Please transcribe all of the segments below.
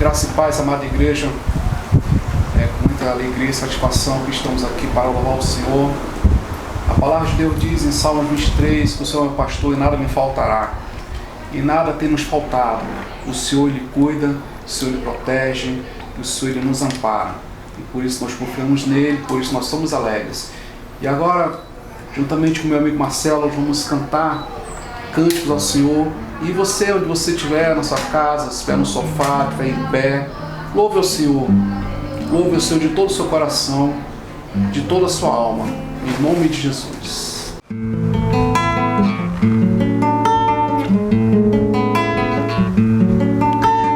Graça e paz, amada igreja. É com muita alegria e satisfação que estamos aqui para louvar o Senhor. A palavra de Deus diz em Salmo 23 que o Senhor é o pastor e nada me faltará. E nada tem nos faltado. O Senhor Ele cuida, o Senhor Ele protege, o Senhor Ele nos ampara. E por isso nós confiamos nele, por isso nós somos alegres. E agora, juntamente com meu amigo Marcelo, nós vamos cantar cânticos ao Senhor. E você, onde você estiver, na sua casa, se estiver no sofá, estiver em pé, louve ao Senhor. Louve ao Senhor de todo o seu coração, de toda a sua alma, em nome de Jesus.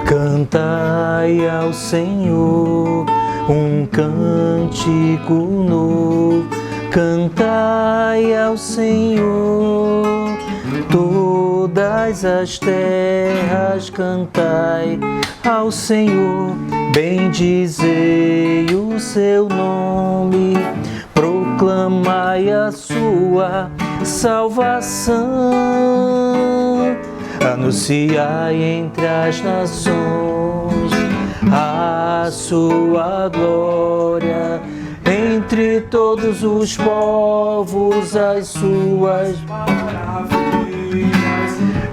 Cantai ao Senhor um cântico novo, cantai ao Senhor todas as terras, cantai ao Senhor, bendizei o seu nome, proclamai a sua salvação, anunciai entre as nações a sua glória, entre todos os povos as suas maravilhas.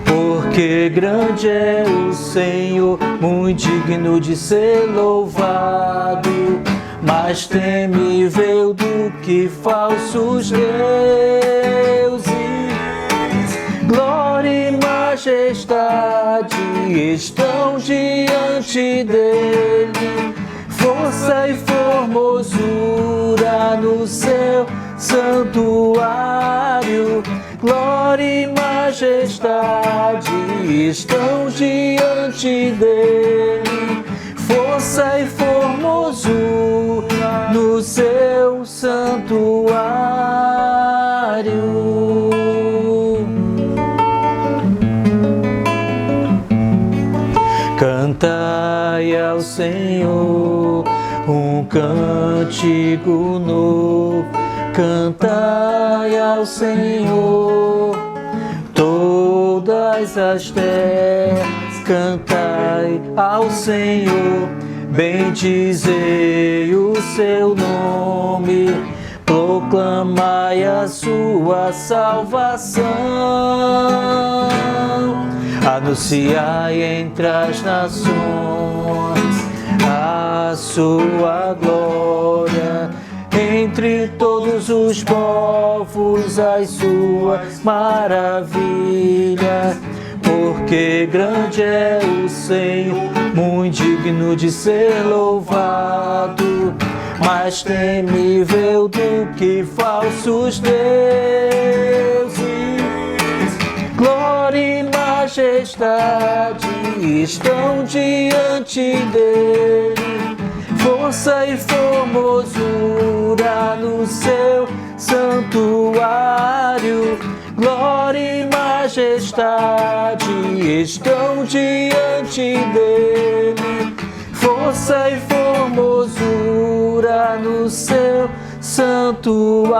Porque grande é o Senhor, muito digno de ser louvado, mais temível do que falsos deuses. Glória e majestade estão diante dele, força e formosura no seu santuário. Glória e majestade estão diante dele, força e formosura no seu santuário. Cantai ao Senhor um cântico novo, cantai ao Senhor todas as terras, cantai ao Senhor, bendizei o seu nome, proclamai a sua salvação, anunciai entre as nações a sua glória, entre todos os povos as suas maravilhas. Porque grande é o Senhor, muito digno de ser louvado, mais temível do que falsos deuses. Glória e majestade estão diante dele, força e formosura no seu santuário. Glória e majestade estão diante dele, força e formosura no seu santuário.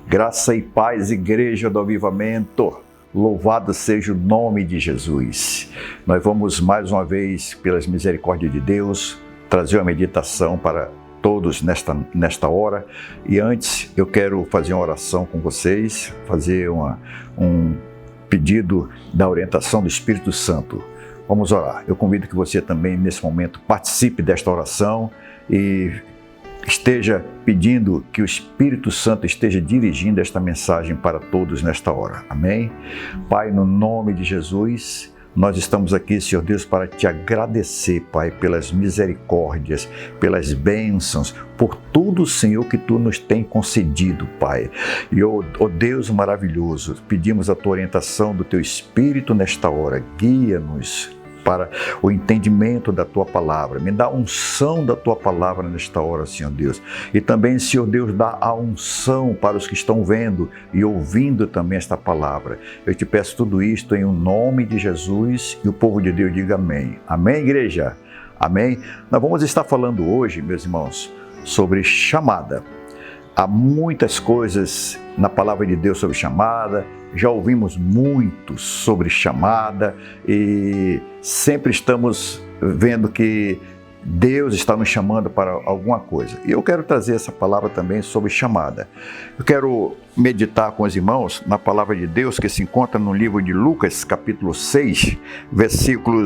Graça e paz, Igreja do Avivamento. Louvado seja o nome de Jesus. Nós vamos mais uma vez, pelas misericórdias de Deus, trazer uma meditação para todos nesta hora. E antes eu quero fazer uma oração com vocês, fazer um pedido da orientação do Espírito Santo. Vamos orar. Eu convido que você também, nesse momento, participe desta oração e esteja pedindo que o Espírito Santo esteja dirigindo esta mensagem para todos nesta hora. Amém? Pai, no nome de Jesus, nós estamos aqui, Senhor Deus, para te agradecer, Pai, pelas misericórdias, pelas bênçãos, por tudo, Senhor, que Tu nos tem concedido, Pai. E, ó Deus maravilhoso, pedimos a Tua orientação do Teu Espírito nesta hora. Guia-nos para o entendimento da Tua Palavra. Me dá a unção da Tua Palavra nesta hora, Senhor Deus. E também, Senhor Deus, dá a unção para os que estão vendo e ouvindo também esta Palavra. Eu te peço tudo isto em nome de Jesus e o povo de Deus diga amém. Amém, igreja? Amém? Nós vamos estar falando hoje, meus irmãos, sobre chamada. Há muitas coisas na palavra de Deus sobre chamada, já ouvimos muito sobre chamada e sempre estamos vendo que Deus está nos chamando para alguma coisa. E eu quero trazer essa palavra também sobre chamada. Eu quero meditar com os irmãos na palavra de Deus que se encontra no livro de Lucas, capítulo 6, versículo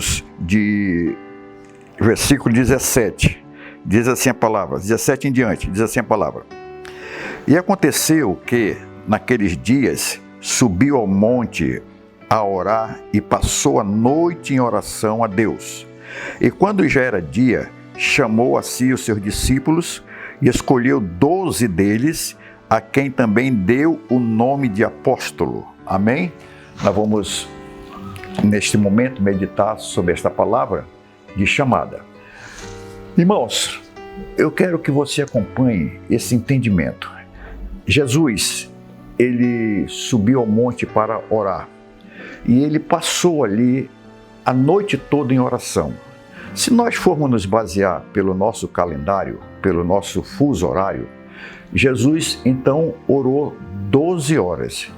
17. Diz assim a palavra, 17 em diante, diz assim a palavra. E aconteceu que, naqueles dias, subiu ao monte a orar e passou a noite em oração a Deus. E quando já era dia, chamou a si os seus discípulos e escolheu 12 deles, a quem também deu o nome de apóstolo. Amém? Nós vamos, neste momento, meditar sobre esta palavra de chamada. Irmãos, eu quero que você acompanhe esse entendimento. Jesus, ele subiu ao monte para orar e ele passou ali a noite toda em oração. Se nós formos nos basear pelo nosso calendário, pelo nosso fuso horário, Jesus então orou 12 horas.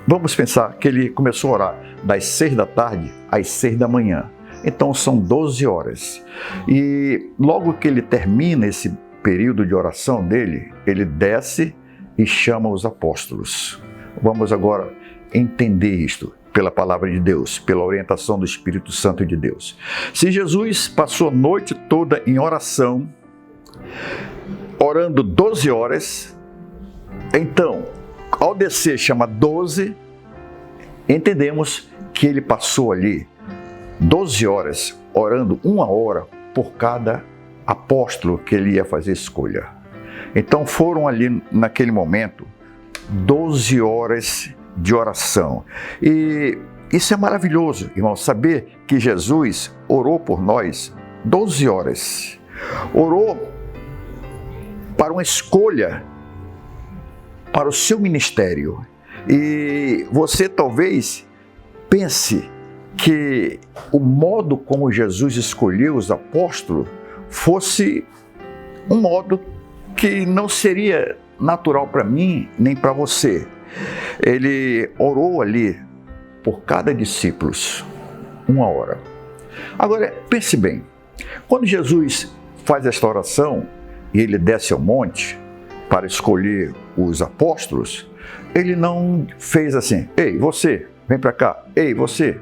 Vamos pensar que ele começou a orar das 6 da tarde às 6 da manhã. Então são 12 horas. E logo que ele termina esse período de oração dele, ele desce e chama os apóstolos. Vamos agora entender isto pela palavra de Deus, pela orientação do Espírito Santo de Deus. Se Jesus passou a noite toda em oração, orando 12 horas, então, ao descer chama 12, entendemos que ele passou ali 12 horas, orando 1 hora por cada apóstolo que ele ia fazer escolha. Então foram ali naquele momento 12 horas de oração. E isso é maravilhoso, irmão, saber que Jesus orou por nós 12 horas. Orou para uma escolha para o seu ministério. E você talvez pense que o modo como Jesus escolheu os apóstolos fosse um modo que não seria natural para mim nem para você. Ele orou ali por cada discípulo 1 hora. Agora, pense bem, quando Jesus faz esta oração e ele desce ao monte para escolher os apóstolos, ele não fez assim, ei, você, vem para cá, ei, você,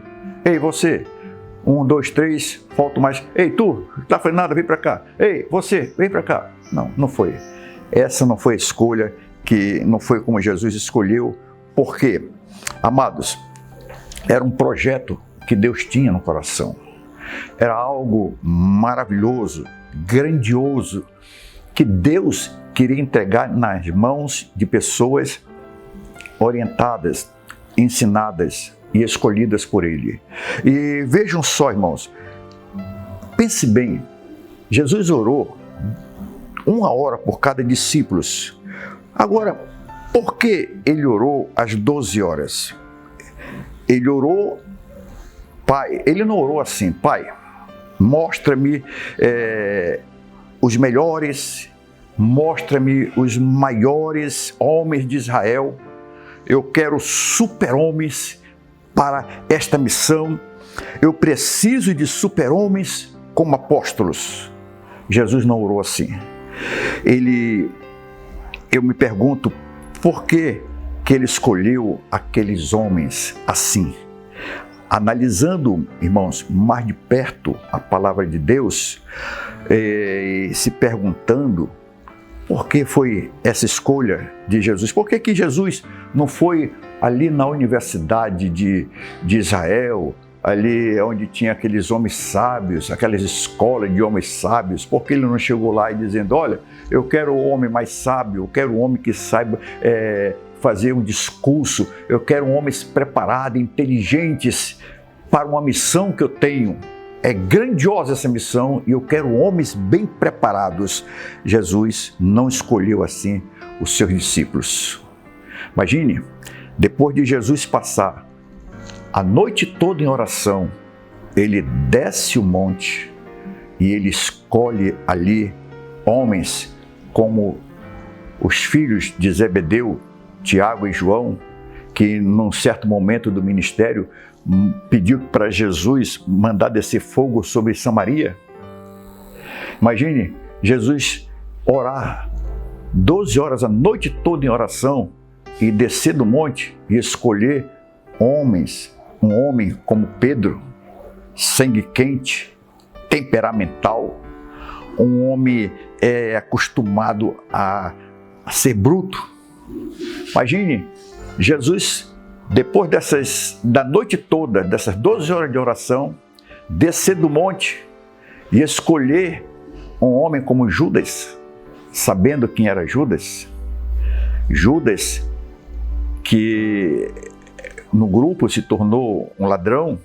1, 2, 3, falta mais. Ei, tu, não está fazendo nada, vem para cá. Ei, você, vem para cá. Não, não foi. Essa não foi a escolha, que não foi como Jesus escolheu. Por quê? Amados, era um projeto que Deus tinha no coração. Era algo maravilhoso, grandioso, que Deus queria entregar nas mãos de pessoas orientadas, ensinadas e escolhidas por Ele. E vejam só, irmãos, pense bem, Jesus orou 1 hora por cada discípulo. Agora, por que Ele orou às 12 horas? Ele orou, Pai, Ele não orou assim, Pai, mostra-me os melhores, mostra-me os maiores homens de Israel, eu quero super-homens para esta missão, eu preciso de super-homens como apóstolos. Jesus não orou assim. Eu me pergunto por que ele escolheu aqueles homens assim. Analisando, irmãos, mais de perto a palavra de Deus, se perguntando por que foi essa escolha de Jesus? Por que Jesus não foi ali na Universidade de Israel, ali onde tinha aqueles homens sábios, aquelas escolas de homens sábios? Por que ele não chegou lá e dizendo, olha, eu quero o homem mais sábio, eu quero o homem que saiba fazer um discurso, eu quero homens preparados, inteligentes para uma missão que eu tenho. É grandiosa essa missão e eu quero homens bem preparados. Jesus não escolheu assim os seus discípulos. Imagine, depois de Jesus passar a noite toda em oração, ele desce o monte e ele escolhe ali homens como os filhos de Zebedeu, Tiago e João, que num certo momento do ministério pediu para Jesus mandar descer fogo sobre Samaria. Imagine Jesus orar 12 horas a noite toda em oração e descer do monte e escolher homens, um homem como Pedro, sangue quente, temperamental, um homem acostumado a ser bruto. Imagine Jesus, depois da noite toda, dessas 12 horas de oração, descer do monte e escolher um homem como Judas, sabendo quem era Judas. Judas, que no grupo se tornou um ladrão,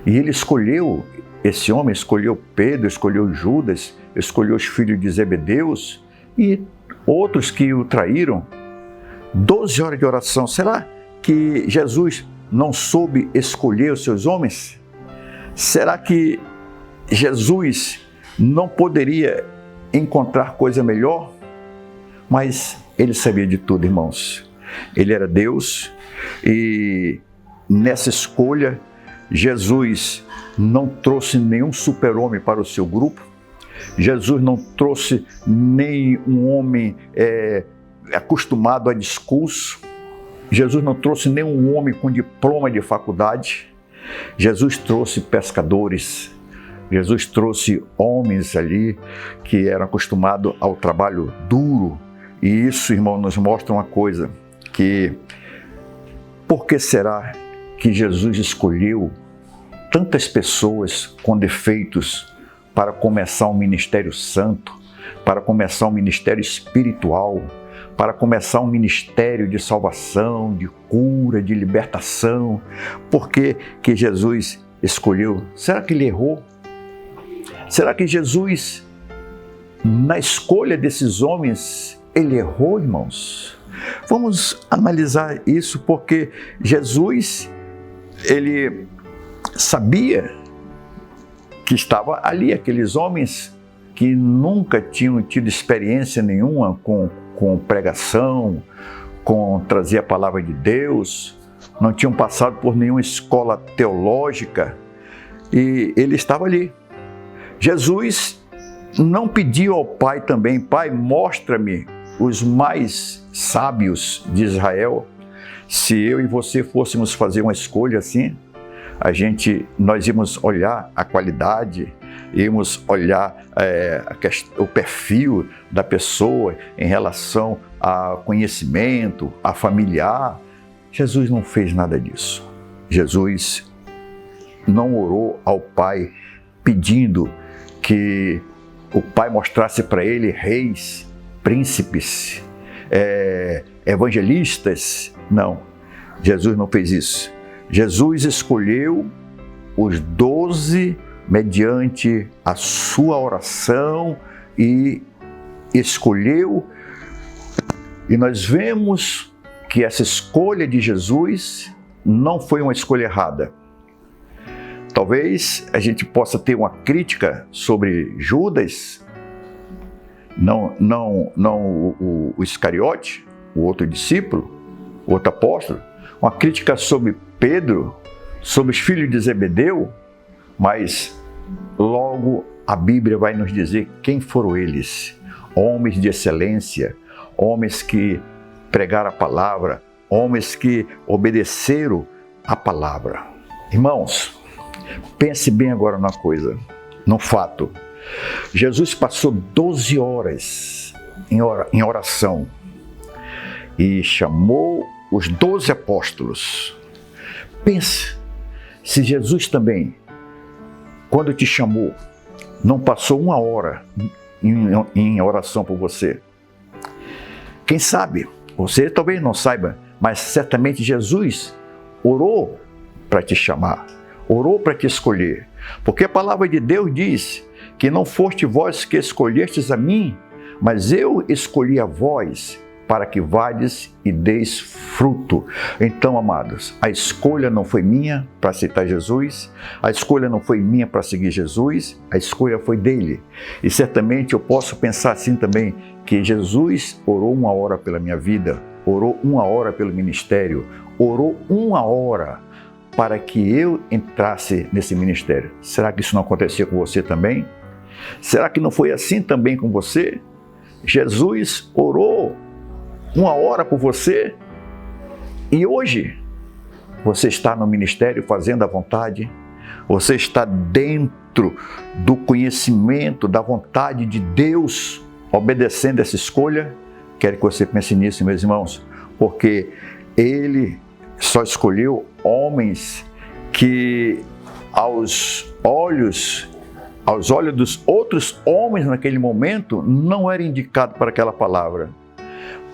e ele escolheu esse homem, escolheu Pedro, escolheu Judas, escolheu os filhos de Zebedeus e outros que o traíram. 12 horas de oração. Será que Jesus não soube escolher os seus homens? Será que Jesus não poderia encontrar coisa melhor? Mas ele sabia de tudo, irmãos. Ele era Deus e nessa escolha Jesus não trouxe nenhum super-homem para o seu grupo. Jesus não trouxe nem um homem acostumado a discurso. Jesus não trouxe nenhum homem com diploma de faculdade. Jesus trouxe pescadores. Jesus trouxe homens ali que eram acostumados ao trabalho duro. E isso, irmão, nos mostra uma coisa, que por que será que Jesus escolheu tantas pessoas com defeitos para começar um ministério santo, para começar um ministério espiritual, para começar um ministério de salvação, de cura, de libertação? Por que que Jesus escolheu? Será que ele errou? Será que Jesus, na escolha desses homens, ele errou, irmãos? Vamos analisar isso, porque Jesus, ele sabia que estava ali aqueles homens que nunca tinham tido experiência nenhuma com pregação, com trazer a palavra de Deus, não tinham passado por nenhuma escola teológica, e ele estava ali. Jesus não pediu ao Pai também: Pai, mostra-me os mais sábios de Israel. Se eu e você fôssemos fazer uma escolha assim, nós íamos olhar a qualidade, íamos olhar o perfil da pessoa em relação a conhecimento, a familiar. Jesus não fez nada disso. Jesus não orou ao Pai pedindo que o Pai mostrasse para ele reis, príncipes, evangelistas. Não, Jesus não fez isso. Jesus escolheu os 12 mediante a sua oração e escolheu, e nós vemos que essa escolha de Jesus não foi uma escolha errada. Talvez a gente possa ter uma crítica sobre Judas, não o Iscariote, o outro discípulo, o outro apóstolo, uma crítica sobre Pedro, sobre os filhos de Zebedeu, mas logo a Bíblia vai nos dizer quem foram eles: homens de excelência, homens que pregaram a palavra, homens que obedeceram a palavra. Irmãos, pense bem agora numa coisa, num fato. Jesus passou 12 horas em oração e chamou os 12 apóstolos. Pense, se Jesus também, quando te chamou, não passou 1 hora em oração por você. Quem sabe, você talvez não saiba, mas certamente Jesus orou para te chamar, orou para te escolher. Porque a palavra de Deus diz que não foste vós que escolhestes a mim, mas eu escolhi a vós para que vades e deis fruto. Então, amados, a escolha não foi minha para aceitar Jesus, a escolha não foi minha para seguir Jesus, a escolha foi dele. E certamente eu posso pensar assim também, que Jesus orou 1 hora pela minha vida, orou 1 hora pelo ministério, orou 1 hora para que eu entrasse nesse ministério. Será que isso não acontecia com você também? Será que não foi assim também com você? Jesus orou 1 hora por você e hoje você está no ministério fazendo a vontade, você está dentro do conhecimento da vontade de Deus, obedecendo essa escolha. Quero que você pense nisso, meus irmãos, porque Ele só escolheu homens que aos olhos dos outros homens naquele momento não era indicado para aquela palavra.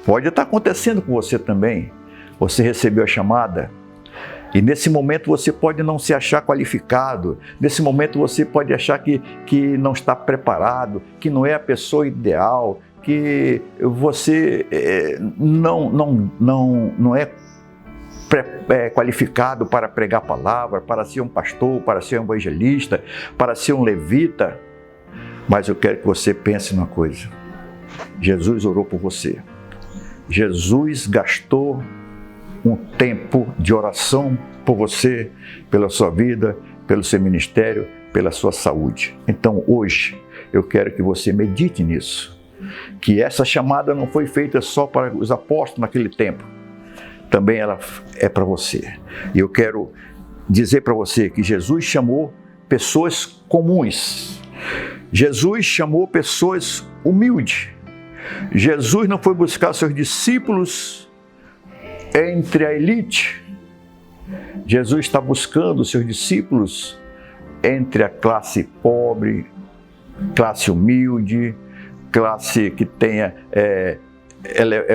Pode estar acontecendo com você também. Você recebeu a chamada e nesse momento você pode não se achar qualificado, nesse momento você pode achar que não está preparado, que não é a pessoa ideal, que você não é qualificado para pregar a palavra, para ser um pastor, para ser um evangelista, para ser um levita. Mas eu quero que você pense numa coisa. Jesus orou por você. Jesus gastou um tempo de oração por você, pela sua vida, pelo seu ministério, pela sua saúde. Então hoje eu quero que você medite nisso, que essa chamada não foi feita só para os apóstolos naquele tempo, também ela é para você. E eu quero dizer para você que Jesus chamou pessoas comuns, Jesus chamou pessoas humildes. Jesus não foi buscar seus discípulos entre a elite. Jesus está buscando seus discípulos entre a classe pobre, classe humilde, classe que tenha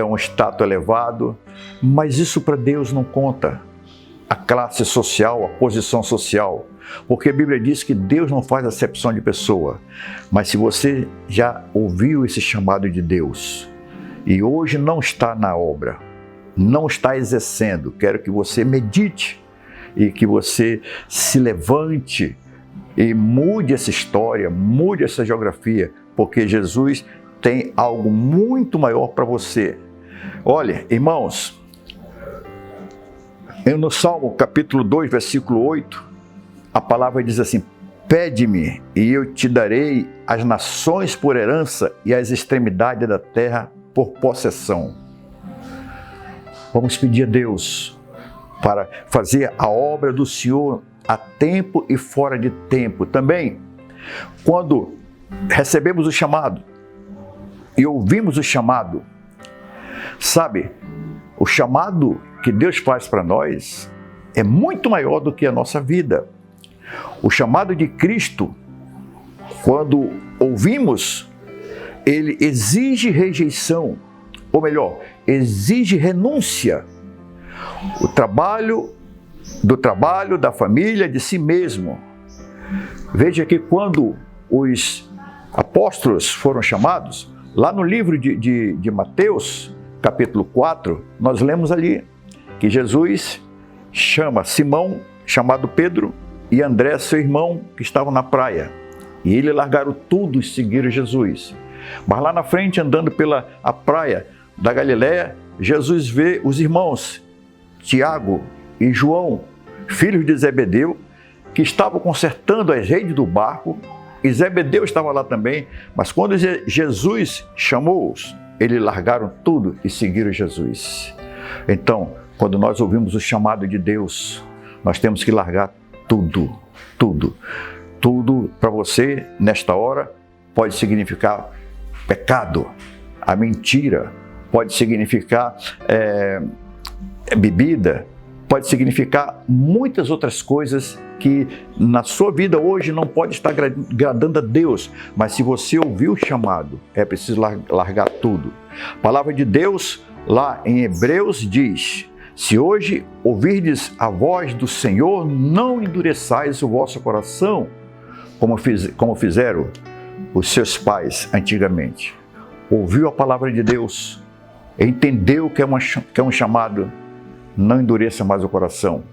um status elevado. Mas isso para Deus não conta. A classe social, a posição social. Porque a Bíblia diz que Deus não faz acepção de pessoa. Mas se você já ouviu esse chamado de Deus e hoje não está na obra, não está exercendo, quero que você medite e que você se levante e mude essa história, mude essa geografia, porque Jesus tem algo muito maior para você. Olha, irmãos, no Salmo capítulo 2, versículo 8, a palavra diz assim: pede-me e eu te darei as nações por herança e as extremidades da terra por possessão. Vamos pedir a Deus para fazer a obra do Senhor a tempo e fora de tempo. Também, quando recebemos o chamado e ouvimos o chamado, sabe, o chamado que Deus faz para nós é muito maior do que a nossa vida. O chamado de Cristo, quando ouvimos, ele exige rejeição, ou melhor, exige renúncia. Do trabalho, da família, de si mesmo. Veja que quando os apóstolos foram chamados, lá no livro de Mateus, capítulo 4, nós lemos ali que Jesus chama Simão, chamado Pedro, e André, seu irmão, que estavam na praia. E eles largaram tudo e seguiram Jesus. Mas lá na frente, andando pela a praia da Galileia, Jesus vê os irmãos Tiago e João, filhos de Zebedeu, que estavam consertando as redes do barco, e Zebedeu estava lá também. Mas quando Jesus chamou-os, eles largaram tudo e seguiram Jesus. Então, quando nós ouvimos o chamado de Deus, nós temos que largar tudo, tudo. Tudo para você, nesta hora, pode significar pecado. A mentira pode significar bebida, pode significar muitas outras coisas que na sua vida hoje não pode estar agradando a Deus. Mas se você ouviu o chamado, é preciso largar tudo. A palavra de Deus, lá em Hebreus, diz: se hoje ouvirdes a voz do Senhor, não endureçais o vosso coração, como fizeram os seus pais antigamente. Ouviu a palavra de Deus, entendeu que é um chamado, não endureça mais o coração.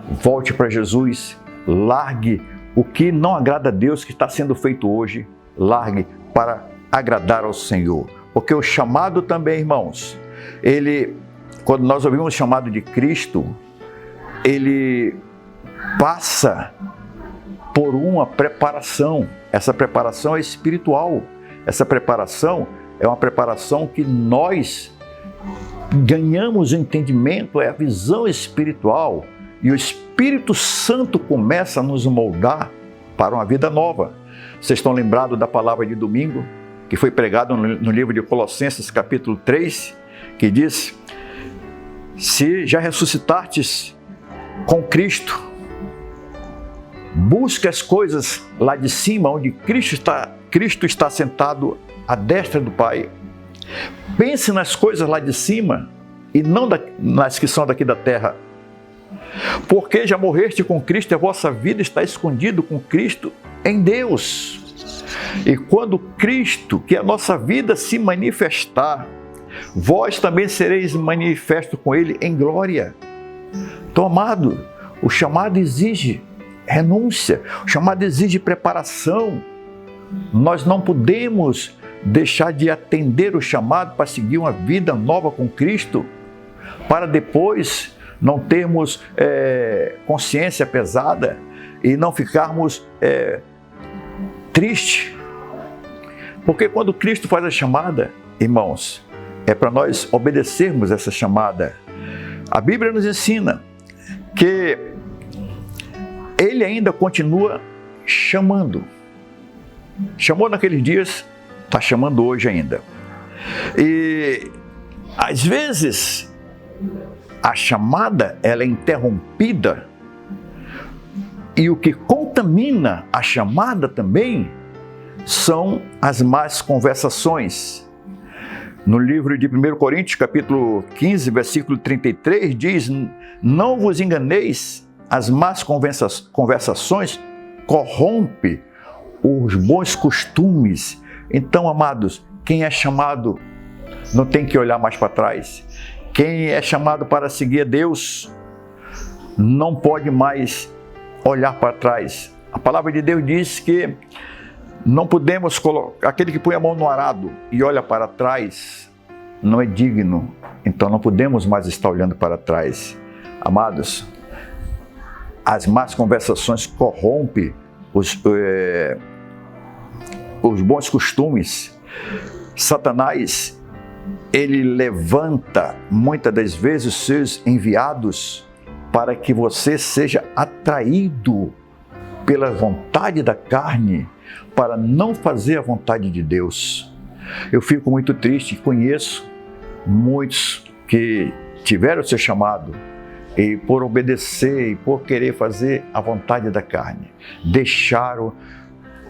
Volte para Jesus, largue o que não agrada a Deus que está sendo feito hoje, largue para agradar ao Senhor. Porque o chamado também, irmãos, quando nós ouvimos o chamado de Cristo, ele passa por uma preparação. Essa preparação é espiritual. Essa preparação é uma preparação que nós ganhamos o entendimento, é a visão espiritual. E o Espírito Santo começa a nos moldar para uma vida nova. Vocês estão lembrados da palavra de domingo, que foi pregada no livro de Colossenses, capítulo 3, que diz: se já ressuscitastes com Cristo, busque as coisas lá de cima, onde Cristo está sentado à destra do Pai. Pense nas coisas lá de cima e não nas que são daqui da terra. Porque já morreste com Cristo e a vossa vida está escondida com Cristo em Deus. E quando Cristo, que é a nossa vida, se manifestar, vós também sereis manifesto com Ele em glória. Então, amado, o chamado exige renúncia, o chamado exige preparação. Nós não podemos deixar de atender o chamado para seguir uma vida nova com Cristo, para depois não termos consciência pesada e não ficarmos tristes. Porque quando Cristo faz a chamada, irmãos, é para nós obedecermos essa chamada. A Bíblia nos ensina que Ele ainda continua chamando. Chamou naqueles dias, está chamando hoje ainda. E às vezes a chamada ela é interrompida, e o que contamina a chamada também são as más conversações. No livro de 1 Coríntios, capítulo 15, versículo 33, diz: não vos enganeis, as más conversações corrompem os bons costumes. Então, amados, quem é chamado não tem que olhar mais para trás. Quem é chamado para seguir a Deus não pode mais olhar para trás. A palavra de Deus diz que não podemos colocar, aquele que põe a mão no arado e olha para trás não é digno. Então não podemos mais estar olhando para trás. Amados, as más conversações corrompem os bons costumes. Satanás, ele levanta muitas das vezes os seus enviados para que você seja atraído pela vontade da carne, para não fazer a vontade de Deus. Eu fico muito triste, conheço muitos que tiveram o seu chamado e por obedecer e por querer fazer a vontade da carne, deixaram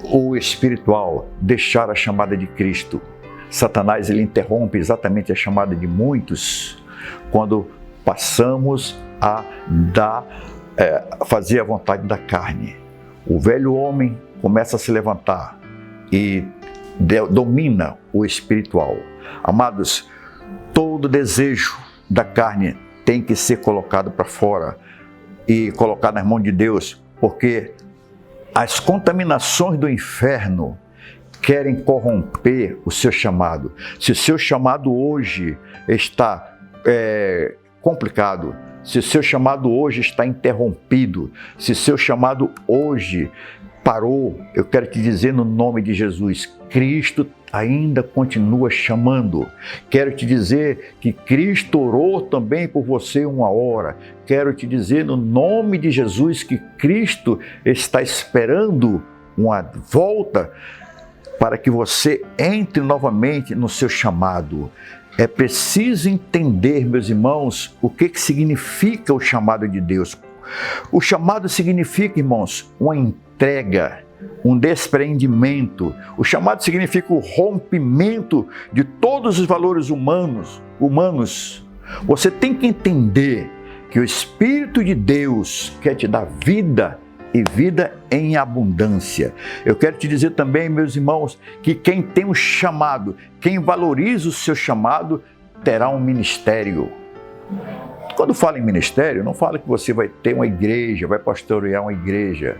o espiritual, deixaram a chamada de Cristo. Satanás, ele interrompe exatamente a chamada de muitos quando passamos a fazer a vontade da carne. O velho homem começa a se levantar e domina o espiritual. Amados, todo desejo da carne tem que ser colocado para fora e colocado nas mãos de Deus, porque as contaminações do inferno querem corromper o seu chamado. Se o seu chamado hoje está complicado, se o seu chamado hoje está interrompido, se o seu chamado hoje parou, eu quero te dizer no nome de Jesus, Cristo ainda continua chamando. Quero te dizer que Cristo orou também por você uma hora. Quero te dizer no nome de Jesus que Cristo está esperando uma volta para que você entre novamente no seu chamado. É preciso entender, meus irmãos, o que significa o chamado de Deus. O chamado significa, irmãos, uma entrega, um despreendimento. O chamado significa o rompimento de todos os valores humanos. Você tem que entender que o Espírito de Deus quer te dar vida e vida em abundância. Eu quero te dizer também, meus irmãos, que quem tem um chamado, quem valoriza o seu chamado, terá um ministério. Quando fala em ministério, não fala que você vai ter uma igreja, vai pastorear uma igreja.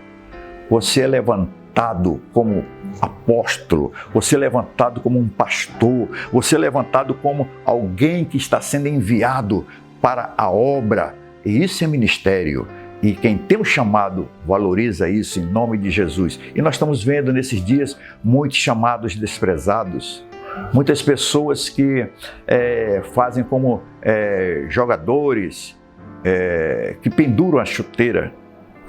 Você é levantado como apóstolo, você é levantado como um pastor, você é levantado como alguém que está sendo enviado para a obra. E isso é ministério. E quem tem um chamado valoriza isso em nome de Jesus. E nós estamos vendo nesses dias muitos chamados desprezados. Muitas pessoas que fazem como jogadores que penduram a chuteira.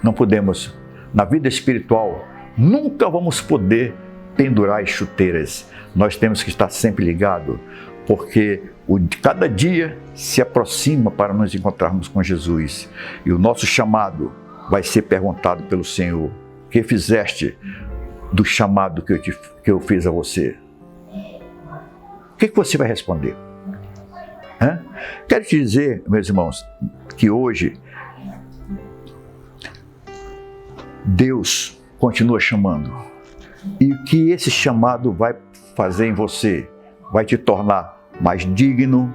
Não podemos, na vida espiritual, nunca vamos poder pendurar as chuteiras. Nós temos que estar sempre ligados, porque cada dia se aproxima para nos encontrarmos com Jesus. E o nosso chamado vai ser perguntado pelo Senhor: o que fizeste do chamado que eu fiz a você? O que você vai responder? Quero te dizer, meus irmãos, que hoje Deus continua chamando. E o que esse chamado vai fazer em você? Vai te tornar mais digno,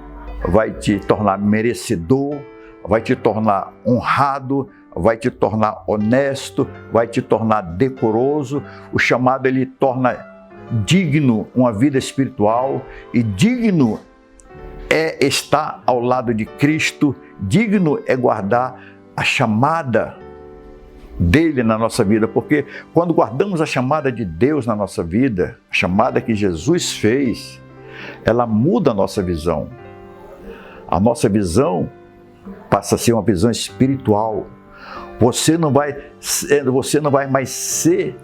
vai te tornar merecedor, vai te tornar honrado, vai te tornar honesto, vai te tornar decoroso. O chamado, ele torna digno uma vida espiritual, e digno é estar ao lado de Cristo, digno é guardar a chamada dele na nossa vida, porque quando guardamos a chamada de Deus na nossa vida, a chamada que Jesus fez, ela muda a nossa visão. A nossa visão passa a ser uma visão espiritual. Você não vai mais ser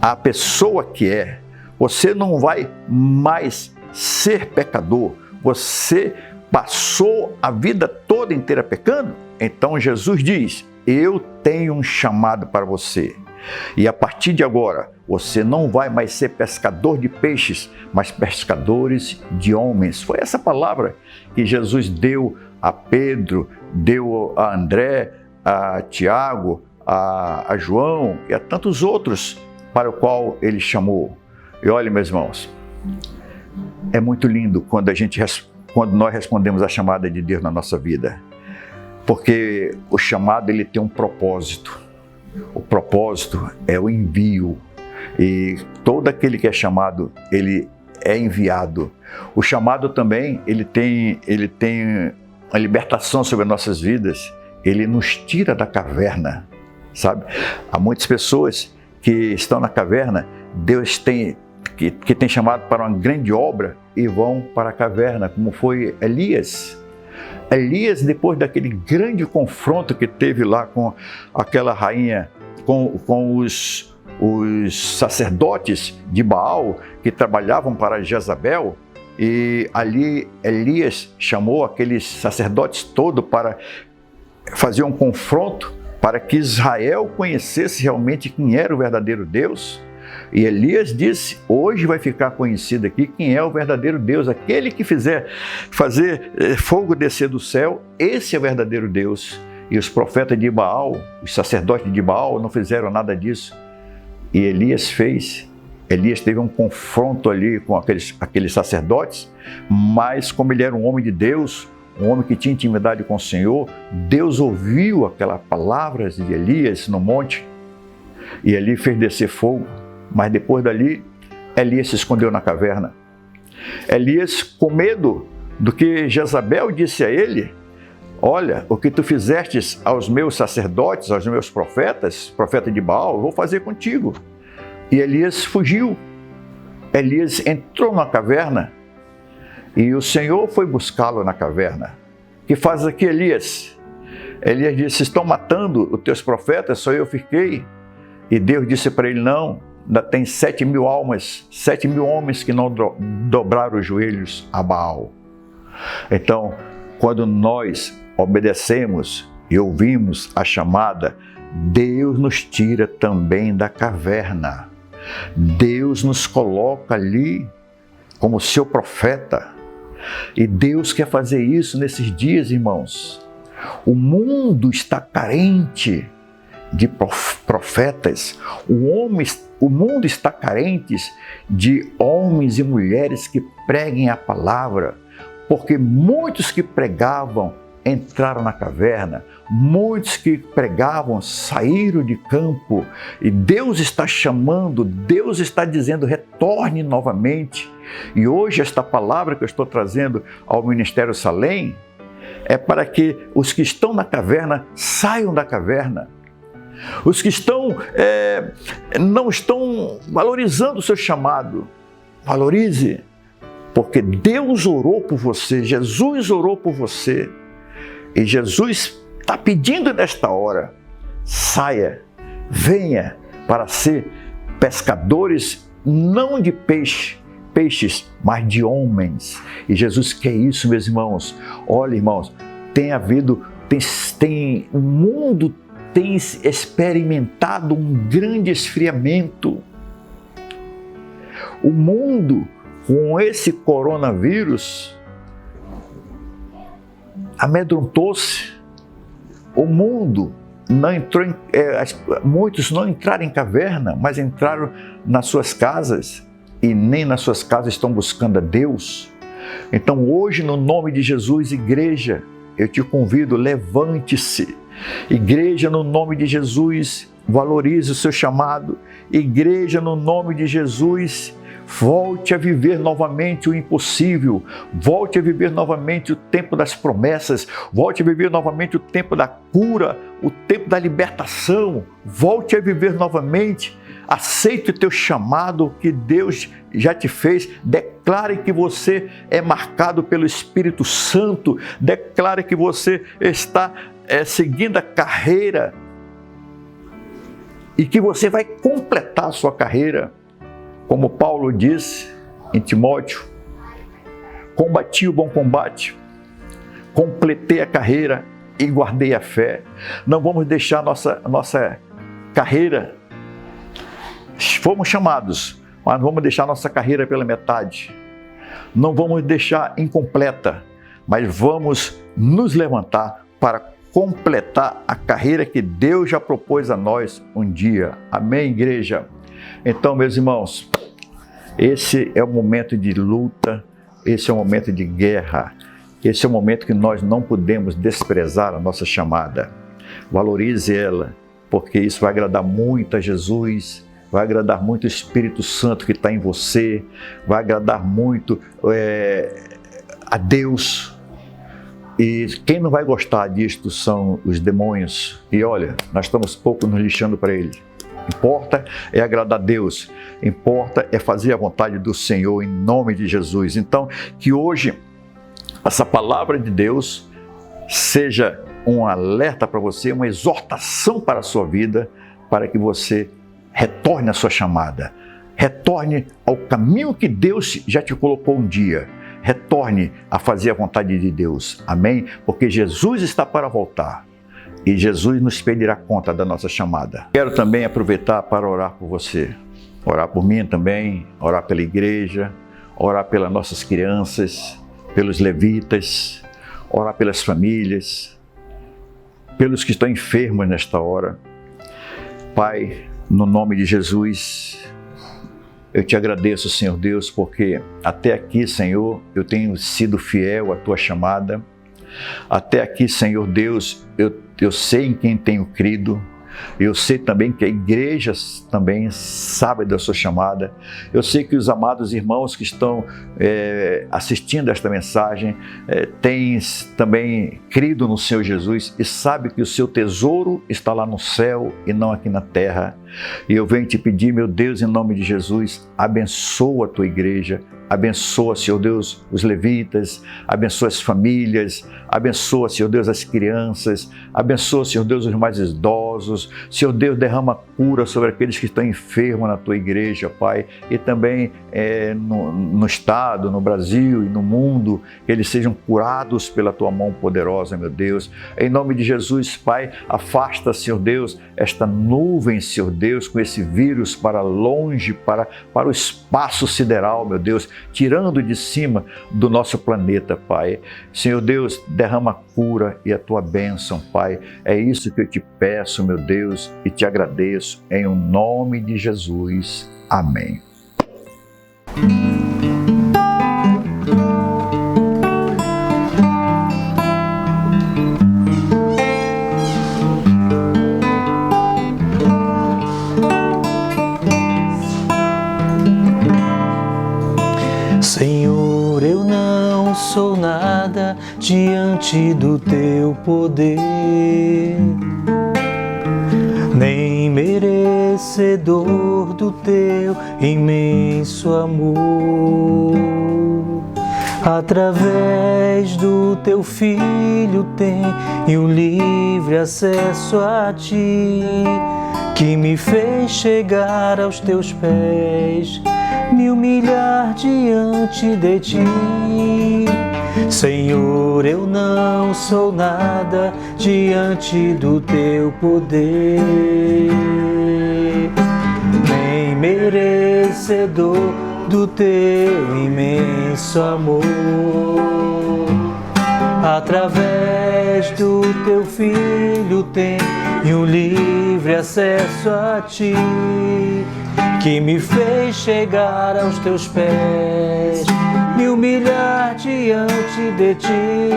a pessoa que é. Você não vai mais ser pecador. Você passou a vida toda inteira pecando? Então Jesus diz: eu tenho um chamado para você. E a partir de agora, você não vai mais ser pescador de peixes, mas pescadores de homens. Foi essa palavra que Jesus deu a Pedro, deu a André, a Tiago, a João e a tantos outros para o qual ele chamou. E olha, meus irmãos, é muito lindo quando nós respondemos a chamada de Deus na nossa vida. Porque o chamado, ele tem um propósito. O propósito é o envio. E todo aquele que é chamado, ele é enviado. O chamado também, ele tem a libertação sobre as nossas vidas. Ele nos tira da caverna, sabe? Há muitas pessoas que estão na caverna, Deus tem chamado para uma grande obra e vão para a caverna, como foi Elias. Elias, depois daquele grande confronto que teve lá com aquela rainha, com os sacerdotes de Baal que trabalhavam para Jezabel, e ali Elias chamou aqueles sacerdotes todos para fazer um confronto para que Israel conhecesse realmente quem era o verdadeiro Deus. E Elias disse: hoje vai ficar conhecido aqui quem é o verdadeiro Deus, aquele que fazer fogo descer do céu, esse é o verdadeiro Deus. E os profetas de Baal, os sacerdotes de Baal não fizeram nada disso. E Elias fez. Elias teve um confronto ali com aqueles sacerdotes, mas como ele era um homem de Deus, um homem que tinha intimidade com o Senhor, Deus ouviu aquelas palavras de Elias no monte, e ali fez descer fogo. Mas depois dali, Elias se escondeu na caverna. Elias, com medo do que Jezabel disse a ele: olha, o que tu fizestes aos meus sacerdotes, aos meus profetas, profeta de Baal, eu vou fazer contigo. E Elias fugiu. Elias entrou na caverna e o Senhor foi buscá-lo na caverna. O que faz aqui, Elias? Elias disse: estão matando os teus profetas, só eu fiquei. E Deus disse para ele: não, ainda tem 7.000 almas, 7.000 homens que não dobraram os joelhos a Baal. Então, quando nós obedecemos e ouvimos a chamada, Deus nos tira também da caverna. Deus nos coloca ali como seu profeta. E Deus quer fazer isso nesses dias, irmãos. O mundo está carente de profetas. O mundo está carente de homens e mulheres que preguem a palavra. porque muitos que pregavam entraram na caverna, muitos que pregavam saíram de campo, e Deus está chamando, Deus está dizendo, retorne novamente. E hoje esta palavra que eu estou trazendo ao Ministério Salem é para que os que estão na caverna saiam da caverna. Os que não estão valorizando o seu chamado, valorize, porque Deus orou por você, Jesus orou por você. E Jesus está pedindo nesta hora, saia, venha para ser pescadores não de peixes, mas de homens. E Jesus quer isso, meus irmãos. Olha, irmãos, o mundo tem experimentado um grande esfriamento. O mundo, com esse coronavírus, amedrontou-se. O mundo não entrou muitos não entraram em caverna, mas entraram nas suas casas, e nem nas suas casas estão buscando a Deus. Então hoje, no nome de Jesus, igreja, eu te convido, levante-se. Igreja, no nome de Jesus, valorize o seu chamado. Igreja, no nome de Jesus, volte a viver novamente o impossível, volte a viver novamente o tempo das promessas, volte a viver novamente o tempo da cura, o tempo da libertação, volte a viver novamente, aceite o teu chamado que Deus já te fez, declare que você é marcado pelo Espírito Santo, declare que você está seguindo a carreira e que você vai completar a sua carreira. Como Paulo disse em Timóteo, combati o bom combate, completei a carreira e guardei a fé. Não vamos deixar nossa carreira, fomos chamados, mas não vamos deixar nossa carreira pela metade. Não vamos deixar incompleta, mas vamos nos levantar para completar a carreira que Deus já propôs a nós um dia. Amém, igreja? Então, meus irmãos, esse é o momento de luta, esse é o momento de guerra, esse é o momento que nós não podemos desprezar a nossa chamada. Valorize ela, porque isso vai agradar muito a Jesus, vai agradar muito o Espírito Santo que está em você, vai agradar muito a Deus. E quem não vai gostar disto são os demônios. E olha, nós estamos pouco nos lixando para ele. Importa é agradar a Deus, importa é fazer a vontade do Senhor em nome de Jesus. Então, que hoje essa palavra de Deus seja um alerta para você, uma exortação para a sua vida, para que você retorne à sua chamada, retorne ao caminho que Deus já te colocou um dia, retorne a fazer a vontade de Deus. Amém? Porque Jesus está para voltar. E Jesus nos pedirá conta da nossa chamada. Quero também aproveitar para orar por você, orar por mim também, orar pela igreja, orar pelas nossas crianças, pelos levitas, orar pelas famílias, pelos que estão enfermos nesta hora. Pai, no nome de Jesus, eu te agradeço, Senhor Deus, porque até aqui, Senhor, eu tenho sido fiel à tua chamada. Até aqui, Senhor Deus, eu sei em quem tenho crido, eu sei também que a igreja também sabe da sua chamada, eu sei que os amados irmãos que estão assistindo esta mensagem têm também crido no Senhor Jesus e sabe que o seu tesouro está lá no céu e não aqui na terra. E eu venho te pedir, meu Deus, em nome de Jesus, abençoa a tua igreja, abençoa, Senhor Deus, os levitas, abençoa as famílias, abençoa, Senhor Deus, as crianças, abençoa, Senhor Deus, os mais idosos. Senhor Deus, derrama cura sobre aqueles que estão enfermos na tua igreja, Pai, e também no estado, no Brasil e no mundo, que eles sejam curados pela tua mão poderosa, meu Deus. Em nome de Jesus, Pai, afasta, Senhor Deus, esta nuvem, Senhor Deus, com esse vírus para longe, para o espaço sideral, meu Deus, tirando de cima do nosso planeta, Pai. Senhor Deus, derrama cura e a tua bênção, Pai. É isso que eu te peço, meu Deus, e te agradeço em nome de Jesus. Amém. diante do teu poder, nem merecedor do teu imenso amor. Através do teu Filho tenho livre acesso a ti, que me fez chegar aos teus pés, me humilhar diante de ti. Senhor, eu não sou nada diante do teu poder, nem merecedor do teu imenso amor. Através do teu Filho tenho livre acesso a ti, que me fez chegar aos teus pés, me humilhar diante de ti.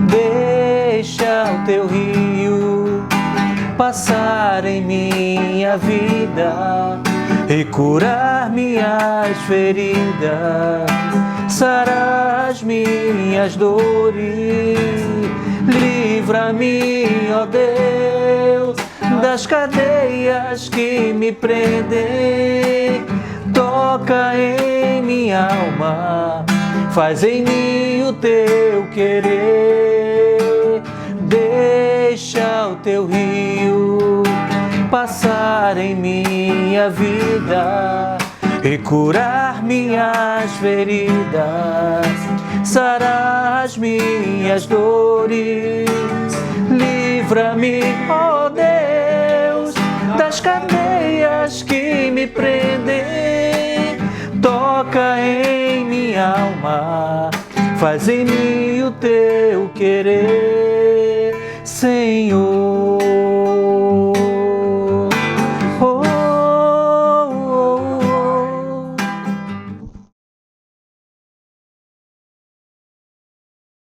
Deixa o teu rio passar em minha vida e curar minhas feridas, sarar as minhas dores. Livra-me, ó Deus, das cadeias que me prendem. Toca em minha alma, faz em mim o teu querer. Deixa o teu rio passar em minha vida e curar minhas feridas, sarar as minhas dores. Livra-me, ó Deus, das cadeias que me prendem. Toca em minha alma, faz em mim o teu querer.